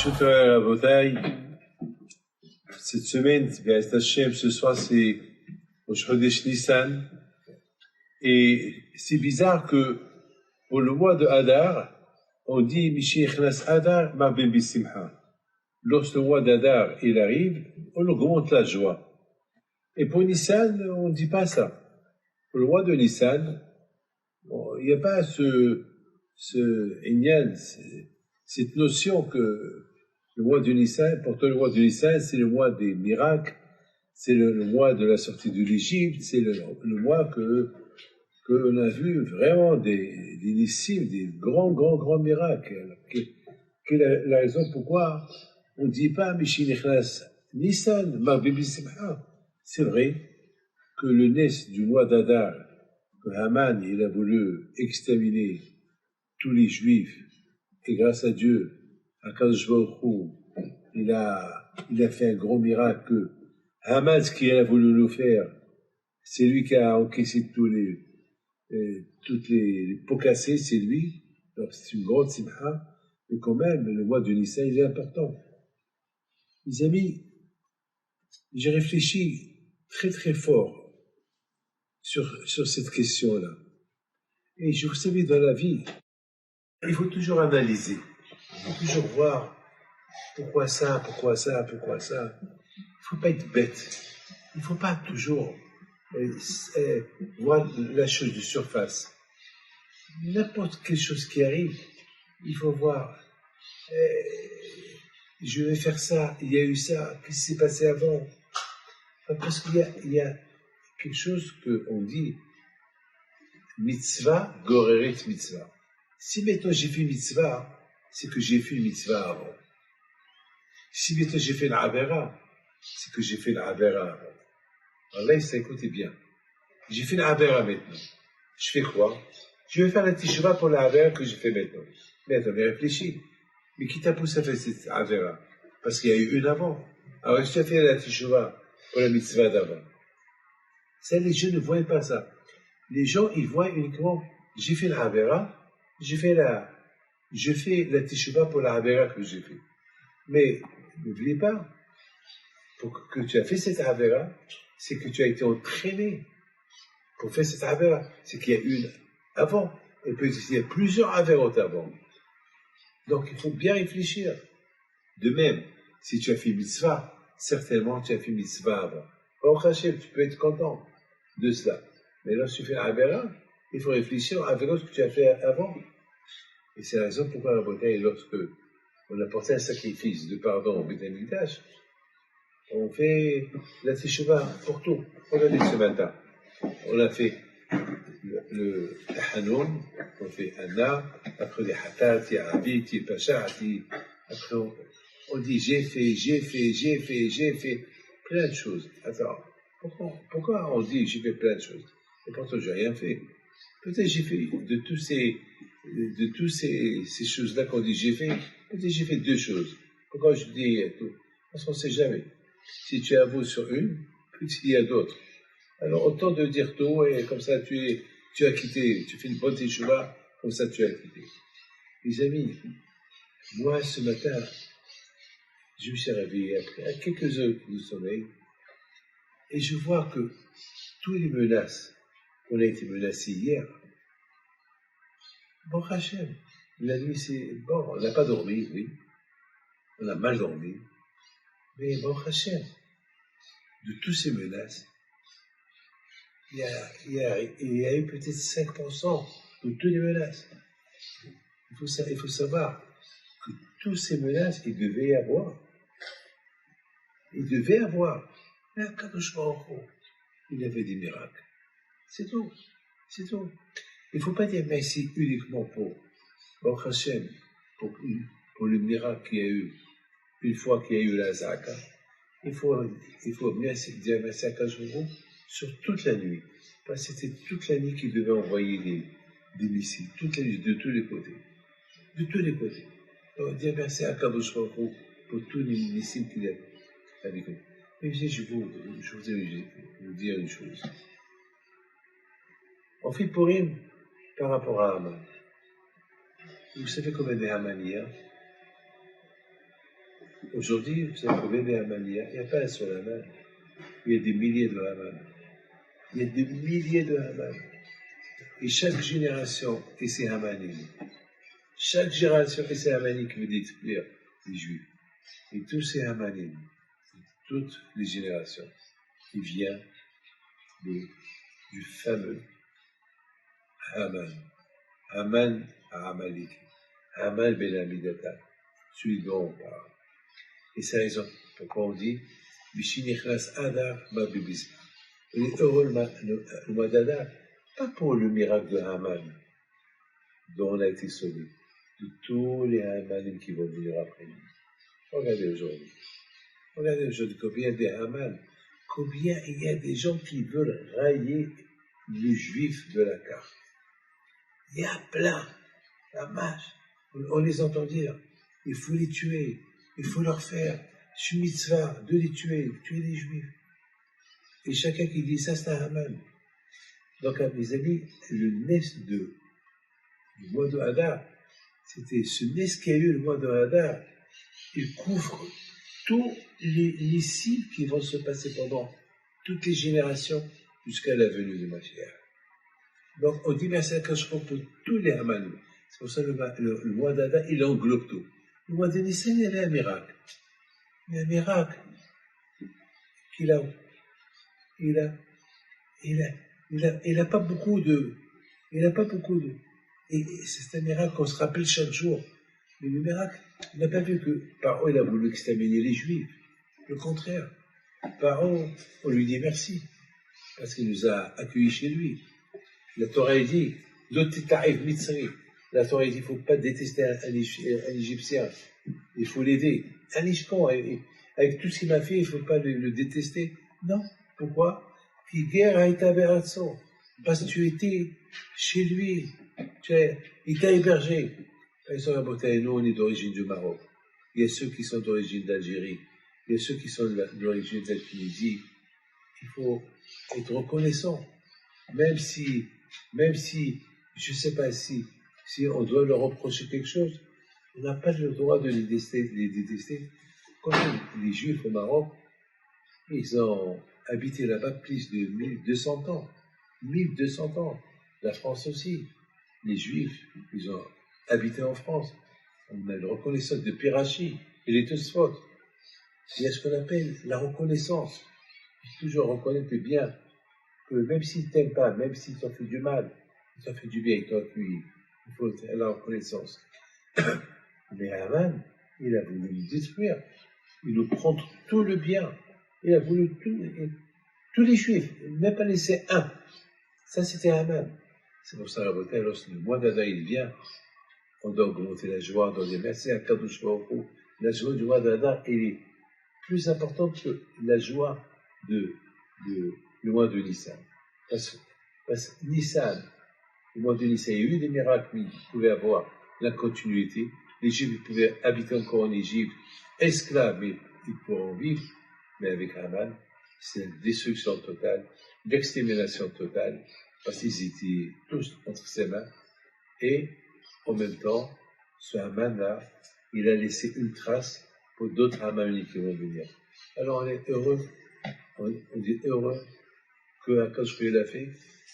Shukran Rabotai. Cette semaine, Be'ez Hashem, ce soir, c'est Rosh Chodesh Nissan. Et c'est bizarre que pour le mois de Hadar, on dit Mishiachnas Hadar, Marbem Bisimcha. Lorsque le mois d'Hadar il arrive, on augmente la joie. Et pour Nissan, on ne dit pas ça. Pour le mois de Nissan, il n'y a pas ce Inyan, cette notion que le mois de Nissan, pourtant le mois de Nissan, c'est le mois des miracles, c'est le mois de la sortie de l'Égypte, c'est le mois que on a vu vraiment des nissim, des grands miracles. Quelle est la raison pourquoi on ne dit pas Mishinichnas Nissan, Marbi Bisimcha? C'est vrai que le Nes du mois d'Adar, que Haman il a voulu exterminer tous les Juifs, et grâce à Dieu, Akadosh Baruch Hu, il a fait un grand miracle que Haman, ce qu'il a voulu nous faire, c'est lui qui a encaissé toutes les pots cassés, c'est lui. Donc c'est une grande simcha, mais quand même, le mois de Nissan, il est important. Mes amis, j'ai réfléchi très fort sur cette question-là. Et vous savez, dans la vie, il faut toujours analyser. Il faut toujours voir pourquoi ça. Il ne faut pas être bête. Il ne faut pas toujours voir la chose de surface. N'importe quelle chose qui arrive, il faut voir. Je vais faire ça, il y a eu ça, qu'est-ce qui s'est passé avant? Parce qu'il y a quelque chose qu'on dit, mitzvah, goreret mitzvah. Si maintenant j'ai fait mitzvah, c'est que j'ai fait une mitzvah avant. Si maintenant j'ai fait l'avera, c'est que j'ai fait l'avera avant. Alors là, écoutez bien. J'ai fait l'avera maintenant. Je fais quoi? Je vais faire la tishuva pour l'avera que j'ai fait maintenant. Mais attendez, réfléchis. Mais qui t'a poussé à faire cette avera? Parce qu'il y a eu une avant. Alors, je t'ai fait la tishuva pour la mitzvah d'avant. Ça, les gens ne voient pas ça. Les gens, ils voient uniquement, j'ai fait la avera, je fais la tishuva pour la avera que j'ai fait. Mais, n'oubliez pas, pour que tu as fait cette avera, c'est que tu as été entraîné pour faire cette avera. C'est qu'il y a une avant. Et peut-être qu'il y a plusieurs avérotes avant. Donc, il faut bien réfléchir. De même, si tu as fait mitzvah, certainement tu as fait mitzvah avant. Baruch Hashem, tu peux être content de cela. Mais lorsque tu fais l'avera, il faut réfléchir à ce que tu as fait avant. Et c'est la raison pourquoi la beauté, lorsque on a porté un sacrifice de pardon au Beth Amikdash, on fait la teshuva pour tout. Regardez ce matin. On a fait le Hanoun, on fait Anna, après les Hatat, Ya'avit, Pasha'ati, après on dit j'ai fait plein de choses. Attends, pourquoi on dit j'ai fait plein de choses? Et pourtant j'ai rien fait. Peut-être j'ai fait de tous ces choses-là qu'on dit j'ai fait, peut-être j'ai fait deux choses. Pourquoi je dis tout? Parce qu'on ne sait jamais. Si tu avoues sur une, peut-être il y a d'autres. Alors autant de dire tout et comme ça tu as quitté, tu fais une bonne teshuva, comme ça tu as quitté. Les amis, moi ce matin, je me suis réveillé après quelques heures de sommeil et je vois que toutes les menaces qu'on a été menacés hier, bon Hachem, la nuit c'est bon, on n'a pas dormi, oui, on a mal dormi, mais bon Hachem, de toutes ces menaces, il y a eu peut-être 5% de toutes les menaces. Il faut savoir que toutes ces menaces, il devait y avoir. Mais à Kadosh Baruch Hu, il avait des miracles. C'est tout. Il ne faut pas dire merci uniquement pour Baruch Hashem, pour le miracle qu'il y a eu, une fois qu'il y a eu la Zaka. Il faut dire merci à Kadosh Baruch Hu sur toute la nuit. Parce que c'était toute la nuit qu'il devait envoyer des missiles, toute la nuit, de tous les côtés. Donc, dire merci à Kadosh Baruch Hu pour tous les missiles qu'il a avec nous. Mais je voudrais vous dire une chose. On fait Purim par rapport à Haman. Vous savez combien de Haman il y a? Aujourd'hui, vous savez combien de Haman il n'y a pas un seul Haman. Il y a des milliers de Haman. Il y a des milliers de Haman. Et chaque génération et ses Hamanim. Chaque génération et ses Hamanim qui veut détruire les Juifs. Et tous ces Hamanim, toutes les générations, qui viennent du fameux Haman. Haman à Amalek. Haman ben Amidata. Celui dont on parle. Et c'est la raison pourquoi on dit Bishinichnas Adar ma bibisma. On est heureux le mois d'Adar, pas pour le miracle de Haman, dont on a été sauvé, de tous les Hamanim qui vont venir après nous. Regardez aujourd'hui. Regardez aujourd'hui combien de Haman, combien il y a des gens qui veulent railler les Juifs de la carte. Il y a plein, la marche. On les entend dire, il faut les tuer, il faut leur faire mitzvah de les tuer les Juifs. Et chacun qui dit ça, c'est un Haman. Donc, mes amis, le nes du mois de Hadar, c'était ce nes qui a eu le mois de Hadar, il couvre tous les cibles qui vont se passer pendant toutes les générations jusqu'à la venue de Mashiach. Donc, on dit merci à Kachon pour tous les Hamanim. C'est pour ça que le mois d'Adar, il englobe tout. Le mois de Nissan, il y avait un miracle. Il y a un miracle qu'il a. Il n'a pas beaucoup de. Et c'est un miracle qu'on se rappelle chaque jour. Mais le miracle, on n'a pas vu que Paro, il a voulu exterminer les Juifs. Le contraire. Paro, on lui dit merci. Parce qu'il nous a accueillis chez lui. La Torah dit, la Torah dit, il ne faut pas détester un Égyptien. Il faut l'aider. Un Ishkon, avec tout ce qu'il m'a fait, il ne faut pas le détester. Non. Pourquoi? Parce que tu étais chez lui. Il t'a hébergé. Nous, on est d'origine du Maroc. Il y a ceux qui sont d'origine d'Algérie. Il y a ceux qui sont d'origine de la Tunisie. Il faut être reconnaissant. Même si, je ne sais pas si on doit leur reprocher quelque chose, on n'a pas le droit de les détester. Comme les Juifs au Maroc, ils ont habité là-bas plus de 1200 ans. 1200 ans. La France aussi. Les Juifs, ils ont habité en France. On a une reconnaissance de Pirachi et les Tosfot. Il y a ce qu'on appelle la reconnaissance. Il faut toujours reconnaître bien que même s'il ne t'aime pas, même s'il t'en fait du mal, il t'en fait du bien, il t'a accueilli. Il faut la reconnaissance. Mais Haman, il a voulu nous détruire. Il nous prend tout le bien. Il a voulu tous les Juifs, il n'a pas laissé un. Ça, c'était Haman. C'est pour ça, lorsque le mois d'Adar il vient, on doit augmenter la joie, on doit dire merci à Kadosh Baruch Hu. La joie du mois d'Adar, elle est plus importante que la joie du mois de Nissan. Parce que Nissan, le mois de Nissan, il y a eu des miracles, ils pouvaient avoir la continuité. Les Juifs pouvaient habiter encore en Égypte, esclaves, mais ils pourront vivre. Mais avec Haman, c'est une destruction totale, l'extermination totale, parce qu'ils étaient tous entre ses mains. Et en même temps, ce Haman-là, il a laissé une trace pour d'autres Hamanim qui vont venir. Alors on est heureux, on est heureux que Akash l'a fait,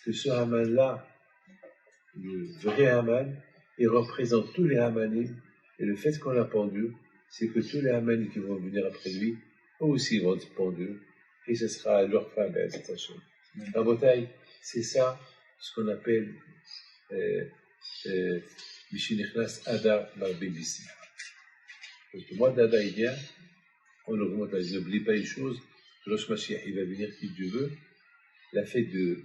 que ce Haman-là, le vrai Haman, il représente tous les Hamanim, et le fait qu'on l'a pendu, c'est que tous les Hamanim qui vont venir après lui, eux aussi vont être pendus, et ce sera leur femme, cette chose. En bataille, c'est ça, ce qu'on appelle Mishinichnas Adar Barbébissi. Donc le mois d'Adar, il vient, on augmente, n'oublie pas une chose, Rosh Mashiach, il va venir qui Dieu veut, la fête de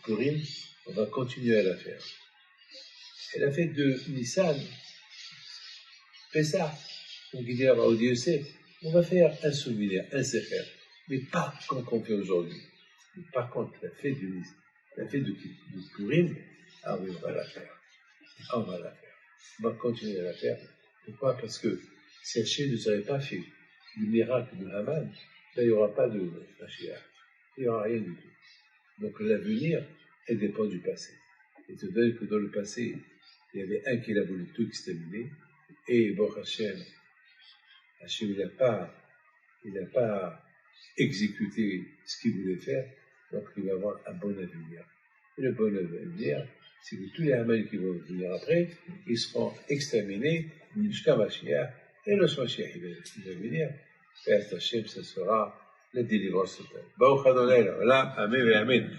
Purim, on va continuer à la faire. Et la fête de Nissan, Pessah, on dira au Dieu sait, on va faire un souvenir, un sefer, mais pas comme on fait aujourd'hui. Mais par contre, la fête de Purim, oui, on va la faire. On va la faire. On va continuer à la faire. Pourquoi? Parce que si Hachem ne nous avait pas fait le miracle de Haman, là, il n'y aura pas de Mashiach. Il n'y aura rien du tout. Donc l'avenir, elle dépend du passé. Et te donne que dans le passé, il y avait un qui a voulu tout exterminer, et Baruch Hashem, Hachem, il n'a pas exécuté ce qu'il voulait faire, donc il va avoir un bon avenir. Et le bon avenir, c'est que tous les Haman qui vont venir après, ils seront exterminés jusqu'à Mashiach, et le Mashiach, il va venir, et Hachem, ce sera la délivrance totale. Baruch Adonai, Amen et Amen.